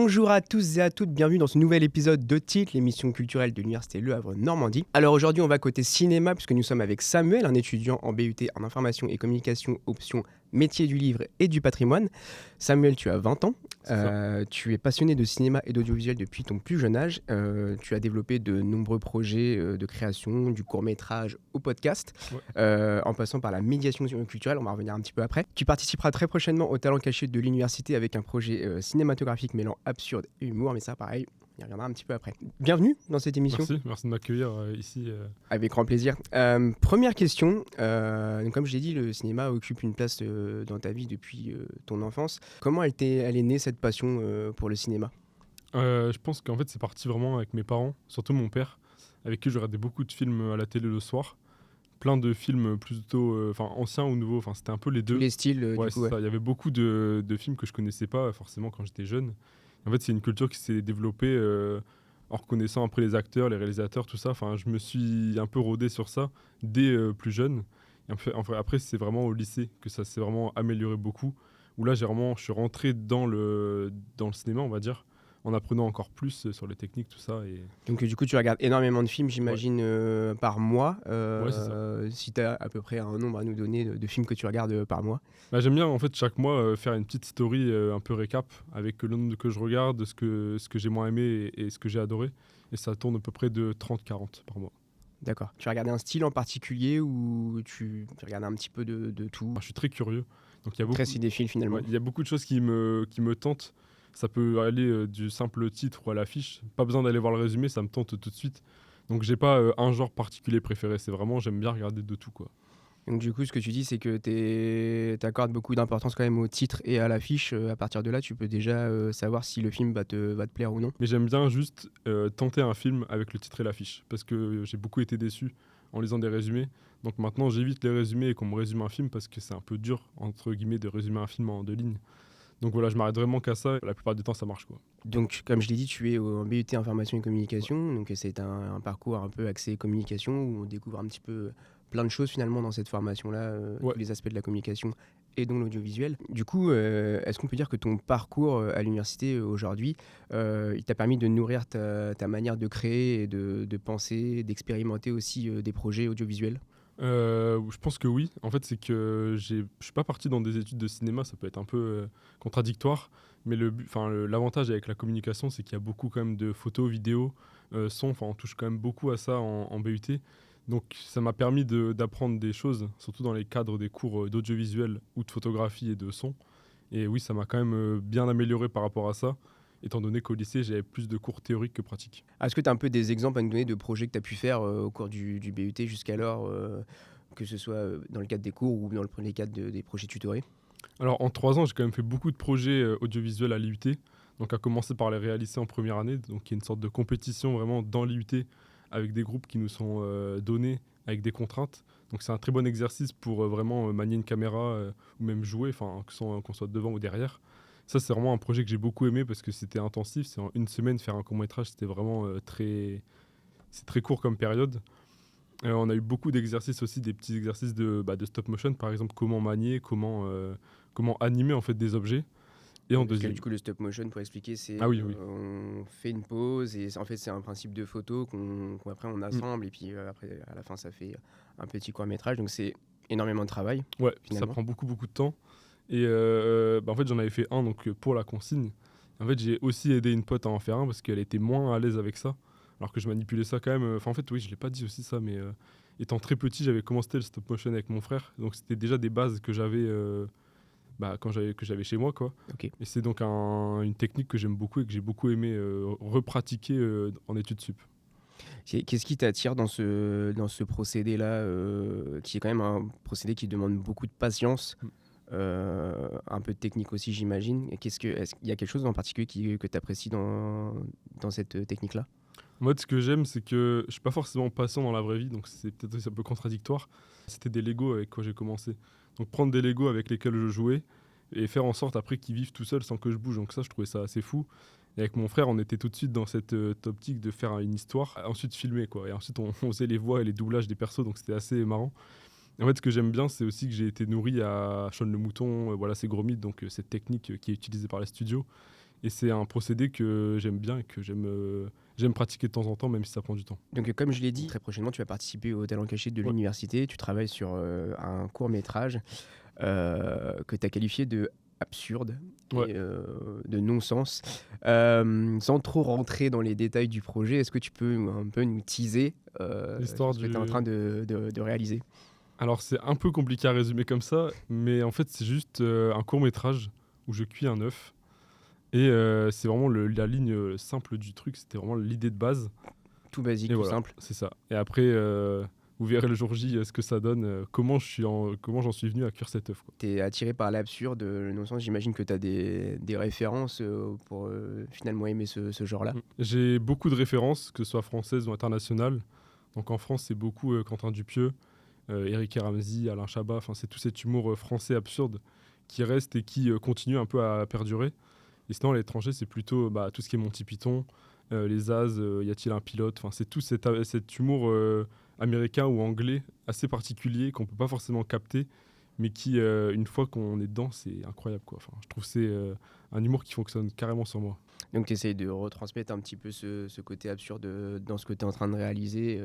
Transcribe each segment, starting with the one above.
Bonjour à tous et à toutes, bienvenue dans ce nouvel épisode de Tilt, l'émission culturelle de l'Université Le Havre Normandie. Alors aujourd'hui on va côté cinéma puisque nous sommes avec Samuel, un étudiant en BUT en information et communication option métier du livre et du patrimoine. Samuel, tu as 20 ans, tu es passionné de cinéma et d'audiovisuel depuis ton plus jeune âge. Tu as développé de nombreux projets de création, du court-métrage au podcast, en passant par la médiation culturelle, on va revenir un petit peu après. Tu participeras très prochainement au Talent Caché de l'université avec un projet cinématographique mêlant absurde et humour, mais ça pareil, on y reviendra un petit peu après. Bienvenue dans cette émission. Merci de m'accueillir ici. Avec grand plaisir. Première question, donc comme je l'ai dit, le cinéma occupe une place dans ta vie depuis ton enfance. Comment elle est née cette passion pour le cinéma ? Je pense qu'en fait c'est parti vraiment avec mes parents, surtout mon père, avec qui je regardais beaucoup de films à la télé le soir. Plein de films plutôt anciens ou nouveaux, c'était un peu les deux. Tous les styles, du coup, ça. Il y avait beaucoup de films que je connaissais pas forcément quand j'étais jeune. En fait, c'est une culture qui s'est développée en reconnaissant après les acteurs, les réalisateurs, tout ça. Je me suis un peu rodé sur ça dès plus jeune. Et après, c'est vraiment au lycée que ça s'est vraiment amélioré beaucoup. Où là, je suis rentré dans le cinéma, on va dire, en apprenant encore plus sur les techniques, tout ça. Et... Donc du coup, tu regardes énormément de films, j'imagine, par mois. Ouais, c'est ça. Si tu as à peu près un nombre à nous donner de films que tu regardes par mois. J'aime bien, en fait, chaque mois, faire une petite story un peu récap avec le nombre que je regarde, ce que j'ai moins aimé et ce que j'ai adoré. Et ça tourne à peu près de 30-40 par mois. D'accord. Tu as regardé un style en particulier ou tu regardes un petit peu de tout ? Je suis très curieux. Donc, il y a très cinéphile finalement. Il y a beaucoup de choses qui me tentent. Ça peut aller du simple titre ou à l'affiche. Pas besoin d'aller voir le résumé, ça me tente tout de suite. Donc j'ai pas un genre particulier préféré. C'est vraiment, j'aime bien regarder de tout, quoi. Donc du coup, ce que tu dis, c'est que tu accordes beaucoup d'importance quand même au titre et à l'affiche. À partir de là, tu peux déjà savoir si le film va te plaire ou non. Mais j'aime bien juste tenter un film avec le titre et l'affiche. Parce que j'ai beaucoup été déçu en lisant des résumés. Donc maintenant, j'évite les résumés et qu'on me résume un film parce que c'est un peu dur, entre guillemets, de résumer un film en 2 lignes. Donc voilà, je m'arrête vraiment qu'à ça. La plupart du temps, ça marche, quoi. Donc, comme je l'ai dit, tu es en BUT Information et Communication. Donc, c'est un parcours un peu axé communication où on découvre un petit peu plein de choses finalement dans cette formation-là, tous les aspects de la communication et donc l'audiovisuel. Du coup, est-ce qu'on peut dire que ton parcours à l'université aujourd'hui, il t'a permis de nourrir ta manière de créer et de penser, d'expérimenter aussi des projets audiovisuels ? Je pense que oui. En fait, c'est que je suis pas parti dans des études de cinéma, ça peut être un peu contradictoire, mais l'avantage avec la communication, c'est qu'il y a beaucoup quand même de photos, vidéos, sons, on touche quand même beaucoup à ça en BUT. Donc ça m'a permis d'apprendre des choses, surtout dans les cadres des cours d'audiovisuel ou de photographie et de son. Et oui, ça m'a quand même bien amélioré par rapport à ça, étant donné qu'au lycée, j'avais plus de cours théoriques que pratiques. Est-ce que tu as un peu des exemples à nous donner de projets que tu as pu faire au cours du BUT jusqu'alors, que ce soit dans le cadre des cours ou dans les cadres des projets tutorés ? Alors en 3 ans, j'ai quand même fait beaucoup de projets audiovisuels à l'IUT, donc à commencer par les réaliser en première année, donc il y a une sorte de compétition vraiment dans l'IUT avec des groupes qui nous sont donnés avec des contraintes. Donc c'est un très bon exercice pour vraiment manier une caméra ou même jouer, qu'on soit devant ou derrière. Ça, c'est vraiment un projet que j'ai beaucoup aimé parce que c'était intensif. C'est en 1 semaine faire un court-métrage, c'était vraiment c'est très court comme période. On a eu beaucoup d'exercices aussi, des petits exercices de stop motion, par exemple comment manier, comment animer en fait des objets. Et en deuxième, du coup, le stop motion, pour expliquer, c'est oui. On fait une pause et en fait c'est un principe de photo qu'après on assemble et puis après à la fin ça fait un petit court-métrage. Donc c'est énormément de travail. Ouais, finalement. ça prend beaucoup de temps. Et en fait, j'en avais fait un donc, pour la consigne. En fait, j'ai aussi aidé une pote à en faire un parce qu'elle était moins à l'aise avec ça. Alors que je manipulais ça quand même. En fait, oui, je ne l'ai pas dit aussi ça, mais étant très petit, j'avais commencé le stop motion avec mon frère. Donc, c'était déjà des bases que j'avais que j'avais chez moi, quoi. Okay. Et c'est donc une technique que j'aime beaucoup et que j'ai beaucoup aimé repratiquer en études sup. Qu'est-ce qui t'attire dans ce procédé-là, qui est quand même un procédé qui demande beaucoup de patience, un peu de technique aussi, j'imagine. Est-ce qu'il y a quelque chose en particulier que tu apprécies dans cette technique-là ? Moi, ce que j'aime, c'est que je suis pas forcément patient dans la vraie vie, donc c'est peut-être aussi un peu contradictoire. C'était des Lego avec quoi j'ai commencé. Donc prendre des Lego avec lesquels je jouais et faire en sorte après qu'ils vivent tout seuls sans que je bouge. Donc ça, je trouvais ça assez fou. Et avec mon frère, on était tout de suite dans cette optique de faire une histoire, ensuite filmer, quoi. Et ensuite, on faisait les voix et les doublages des persos, donc c'était assez marrant. Et en fait, ce que j'aime bien, c'est aussi que j'ai été nourri à Shaun le Mouton, voilà, c'est Gros Mythe, donc cette technique qui est utilisée par les studios. Et c'est un procédé que j'aime bien et que j'aime pratiquer de temps en temps, même si ça prend du temps. Donc, comme je l'ai dit, très prochainement, tu vas participer au Talent Caché de l'université. Tu travailles sur un court-métrage que tu as qualifié de absurde Ouais. et de non-sens. Sans trop rentrer dans les détails du projet, est-ce que tu peux un peu nous teaser L'histoire ce que tu es en train de réaliser? Alors, c'est un peu compliqué à résumer comme ça, mais en fait, c'est juste un court-métrage où je cuis un œuf. Et c'est vraiment la ligne simple du truc, c'était vraiment l'idée de base. Tout basique, Et tout voilà, simple. c'est ça. Et après, vous verrez le jour J ce que ça donne, comment j'en suis venu à cuire cet œuf, quoi. Tu es attiré par l'absurde, le non-sens. J'imagine que tu as des références pour finalement aimer ce genre-là. J'ai beaucoup de références, que ce soit françaises ou internationales. Donc en France, c'est beaucoup Quentin Dupieux, Eric et Ramsey, Alain Chabat. Enfin, c'est tout cet humour français absurde qui reste et qui continue un peu à perdurer. Et sinon, à l'étranger, c'est plutôt tout ce qui est Monty Python, les As, Y a-t-il un pilote. Enfin, c'est tout cet humour américain ou anglais assez particulier qu'on peut pas forcément capter, mais qui, une fois qu'on est dedans, c'est incroyable, quoi. Enfin, je trouve que c'est un humour qui fonctionne carrément sur moi. Donc tu essayes de retransmettre un petit peu ce côté absurde dans ce que tu es en train de réaliser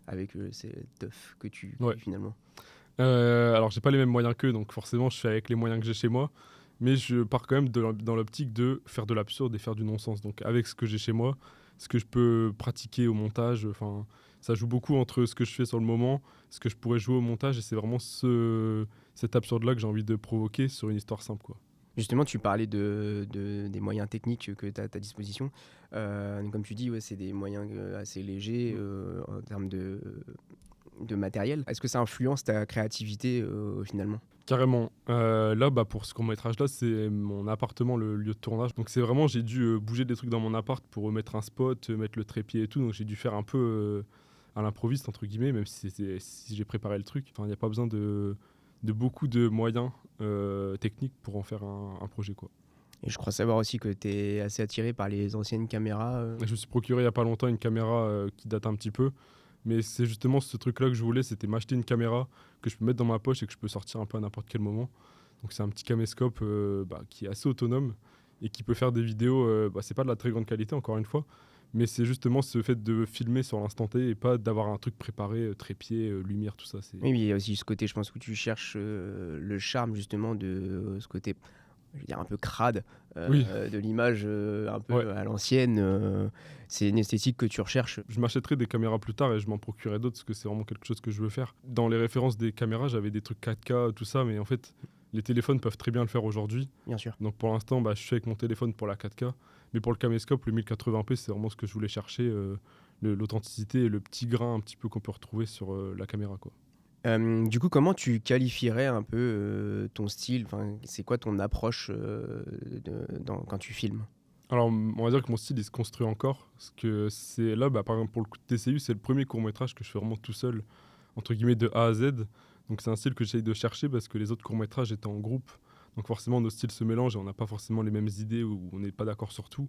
avec cet œuf que tu Ouais. cuis finalement. Alors, j'ai pas les mêmes moyens qu'eux, donc forcément, je suis avec les moyens que j'ai chez moi. Mais je pars quand même dans l'optique de faire de l'absurde et faire du non-sens. Donc, avec ce que j'ai chez moi, ce que je peux pratiquer au montage, enfin, ça joue beaucoup entre ce que je fais sur le moment, ce que je pourrais jouer au montage, et c'est vraiment cet absurde-là que j'ai envie de provoquer sur une histoire simple, quoi. Justement, tu parlais des moyens techniques que tu as à ta disposition. Comme tu dis, ouais, c'est des moyens assez légers en termes de matériel. Est-ce que ça influence ta créativité finalement? Carrément. Là, pour ce court-métrage-là, c'est mon appartement, le lieu de tournage. Donc, c'est vraiment, j'ai dû bouger des trucs dans mon appart pour mettre un spot, mettre le trépied et tout. Donc, j'ai dû faire un peu à l'improviste, entre guillemets, même si j'ai préparé le truc. Enfin, il n'y a pas besoin de beaucoup de moyens techniques pour en faire un projet, quoi. Et je crois savoir aussi que tu es assez attiré par les anciennes caméras. Je me suis procuré il n'y a pas longtemps une caméra qui date un petit peu. Mais c'est justement ce truc-là que je voulais, c'était m'acheter une caméra que je peux mettre dans ma poche et que je peux sortir un peu à n'importe quel moment. Donc c'est un petit caméscope qui est assez autonome et qui peut faire des vidéos. C'est pas de la très grande qualité, encore une fois, mais c'est justement ce fait de filmer sur l'instant T et pas d'avoir un truc préparé, trépied, lumière, tout ça. Oui, mais il y a aussi ce côté, je pense, où tu cherches le charme justement de ce côté, je veux dire, un peu crade Oui. de l'image un peu Ouais. à l'ancienne. C'est une esthétique que tu recherches. Je m'achèterai des caméras plus tard et je m'en procurerai d'autres parce que c'est vraiment quelque chose que je veux faire. Dans les références des caméras, j'avais des trucs 4K, tout ça, mais en fait, les téléphones peuvent très bien le faire aujourd'hui. Bien sûr. Donc pour l'instant, je suis avec mon téléphone pour la 4K. Mais pour le caméscope, le 1080p, c'est vraiment ce que je voulais chercher, l'authenticité et le petit grain un petit peu qu'on peut retrouver sur la caméra, quoi. Du coup, comment tu qualifierais un peu ton style? Enfin, c'est quoi ton approche quand tu filmes? Alors, on va dire que mon style, il se construit encore. Parce que c'est là, par exemple, pour le coup de TCU, c'est le premier court-métrage que je fais vraiment tout seul, entre guillemets, de A à Z. Donc, c'est un style que j'essaye de chercher parce que les autres courts-métrages étaient en groupe. Donc, forcément, nos styles se mélangent et on n'a pas forcément les mêmes idées ou on n'est pas d'accord sur tout.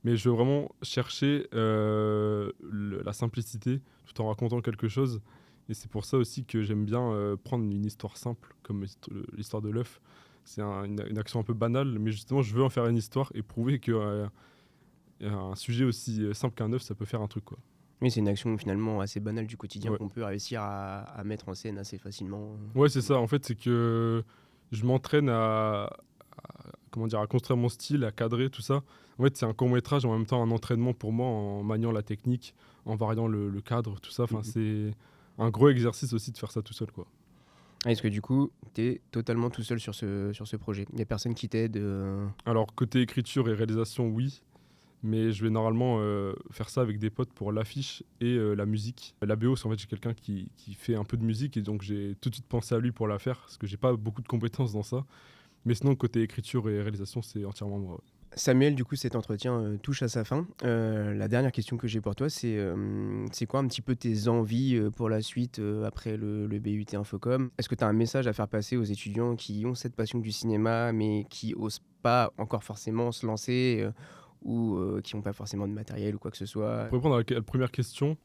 Mais je veux vraiment chercher la simplicité tout en racontant quelque chose. Et c'est pour ça aussi que j'aime bien prendre une histoire simple, comme l'histoire de l'œuf. C'est une action un peu banale, mais justement, je veux en faire une histoire et prouver que un sujet aussi simple qu'un œuf, ça peut faire un truc, quoi. Oui, c'est une action finalement assez banale du quotidien Ouais. qu'on peut réussir à mettre en scène assez facilement. Ouais, c'est ça. En fait, c'est que je m'entraîne comment dire, à construire mon style, à cadrer tout ça. En fait, c'est un court-métrage, en même temps un entraînement pour moi en maniant la technique, en variant le cadre, tout ça. Enfin, c'est un gros exercice aussi de faire ça tout seul, quoi. Est-ce que du coup, tu es totalement tout seul sur ce projet? Il n'y a personne qui t'aide Alors, côté écriture et réalisation, oui. Mais je vais normalement faire ça avec des potes pour l'affiche et la musique. La BO, c'est en fait, j'ai quelqu'un qui fait un peu de musique et donc j'ai tout de suite pensé à lui pour la faire parce que j'ai pas beaucoup de compétences dans ça. Mais sinon, côté écriture et réalisation, c'est entièrement moi. Ouais. Samuel, du coup, cet entretien touche à sa fin. La dernière question que j'ai pour toi, c'est quoi un petit peu tes envies pour la suite après le BUT Infocom? Est-ce que tu as un message à faire passer aux étudiants qui ont cette passion du cinéma, mais qui osent pas encore forcément se lancer ou qui n'ont pas forcément de matériel ou quoi que ce soit? Pour répondre à la première question,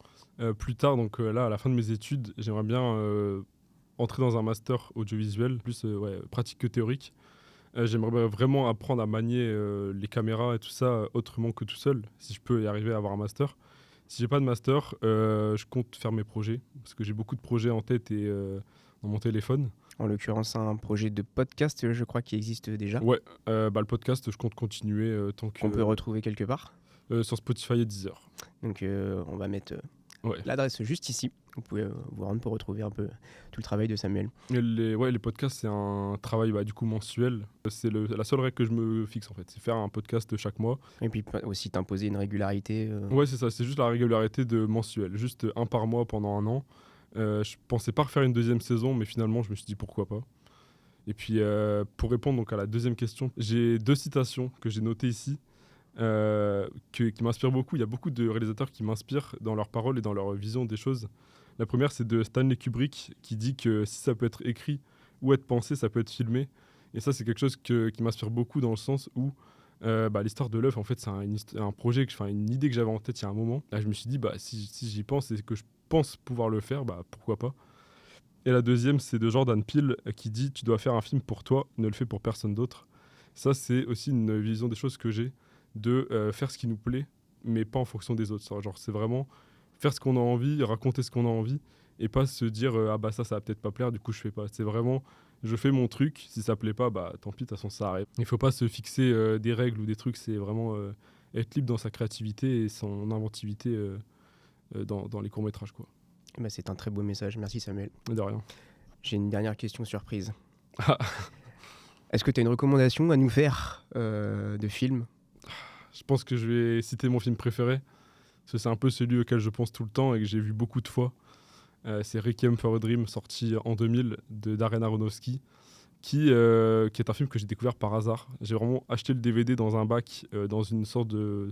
plus tard, donc là, à la fin de mes études, j'aimerais bien entrer dans un master audiovisuel, plus pratique que théorique. J'aimerais vraiment apprendre à manier les caméras et tout ça autrement que tout seul, si je peux y arriver à avoir un master. Si j'ai pas de master, je compte faire mes projets, parce que j'ai beaucoup de projets en tête et dans mon téléphone. En l'occurrence, un projet de podcast, je crois, qui existe déjà, Ouais, le podcast, je compte continuer tant que qu'on peut retrouver quelque part. sur Spotify et Deezer. Donc, on va mettre Ouais. l'adresse juste ici. Vous pouvez vous rendre pour retrouver un peu tout le travail de Samuel. Et les podcasts, c'est un travail du coup mensuel. C'est la seule règle que je me fixe en fait, c'est faire un podcast chaque mois. Et puis aussi t'imposer une régularité. Ouais, c'est ça, c'est juste la régularité de mensuel, juste un par mois pendant un an. Je pensais pas refaire une deuxième saison, mais finalement, je me suis dit pourquoi pas. Et puis, pour répondre donc à la deuxième question, j'ai 2 citations que j'ai notées ici qui m'inspirent beaucoup. Il y a beaucoup de réalisateurs qui m'inspirent dans leurs paroles et dans leur vision des choses. La première, c'est de Stanley Kubrick qui dit que si ça peut être écrit ou être pensé, ça peut être filmé. Et ça, c'est quelque chose qui m'inspire beaucoup dans le sens où l'histoire de l'œuf, en fait, c'est un projet, une idée que j'avais en tête il y a un moment. Là, je me suis dit, si j'y pense et que je pense pouvoir le faire, pourquoi pas. Et la deuxième, c'est de Jordan Peele qui dit tu dois faire un film pour toi, ne le fais pour personne d'autre. Ça, c'est aussi une vision des choses que j'ai, de faire ce qui nous plaît, mais pas en fonction des autres. Genre, c'est vraiment faire ce qu'on a envie, raconter ce qu'on a envie, et pas se dire ça va peut-être pas plaire, du coup je fais pas. C'est vraiment je fais mon truc, si ça plaît pas, tant pis, de toute façon ça arrive. Il faut pas se fixer des règles ou des trucs, c'est vraiment être libre dans sa créativité et son inventivité dans les courts-métrages, quoi. C'est un très beau message. Merci Samuel. De rien. J'ai une dernière question surprise. Ah. Est-ce que tu as une recommandation à nous faire de film ? Je pense que je vais citer mon film préféré, parce que c'est un peu celui auquel je pense tout le temps et que j'ai vu beaucoup de fois. C'est Requiem for a Dream, sorti en 2000 de Darren Aronofsky, qui est un film que j'ai découvert par hasard. J'ai vraiment acheté le DVD dans un bac, dans une sorte de...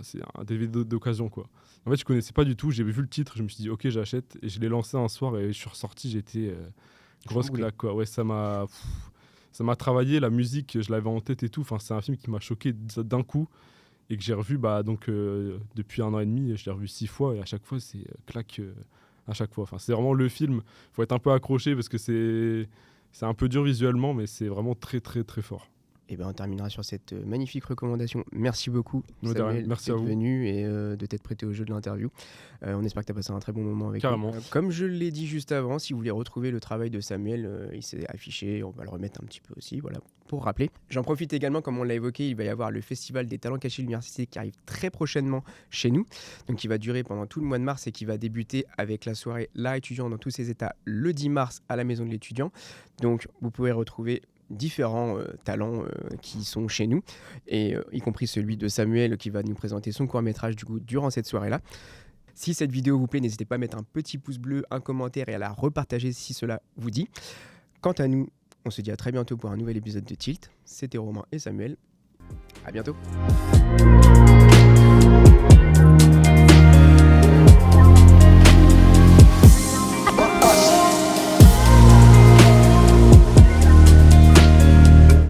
c'est un DVD d'occasion, quoi. En fait, je connaissais pas du tout, j'ai vu le titre, je me suis dit ok, j'achète, et je l'ai lancé un soir et je suis ressorti, j'étais grosse claque, quoi. Ouais, ça m'a travaillé, la musique, je l'avais en tête et tout. Enfin, c'est un film qui m'a choqué d'un coup et que j'ai revu depuis 1 an et demi. Je l'ai revu 6 fois et à chaque fois, c'est claque à chaque fois. Enfin, c'est vraiment le film. Il faut être un peu accroché parce que c'est un peu dur visuellement, mais c'est vraiment très, très, très fort. Et on terminera sur cette magnifique recommandation. Merci beaucoup, Samuel, merci à d'être vous. venu et de t'être prêté au jeu de l'interview. On espère que tu as passé un très bon moment avec nous. Carrément. Comme je l'ai dit juste avant, si vous voulez retrouver le travail de Samuel, il s'est affiché, on va le remettre un petit peu aussi, voilà, pour rappeler. J'en profite également, comme on l'a évoqué, il va y avoir le Festival des talents cachés de l'université qui arrive très prochainement chez nous, donc qui va durer pendant tout le mois de mars et qui va débuter avec la soirée L'Art étudiant dans tous ses états le 10 mars à la Maison de l'étudiant. Donc vous pouvez retrouver différents talents qui sont chez nous, et y compris celui de Samuel qui va nous présenter son court-métrage durant cette soirée-là. Si cette vidéo vous plaît, n'hésitez pas à mettre un petit pouce bleu, un commentaire et à la repartager si cela vous dit. Quant à nous, on se dit à très bientôt pour un nouvel épisode de Tilt. C'était Romain et Samuel. À bientôt.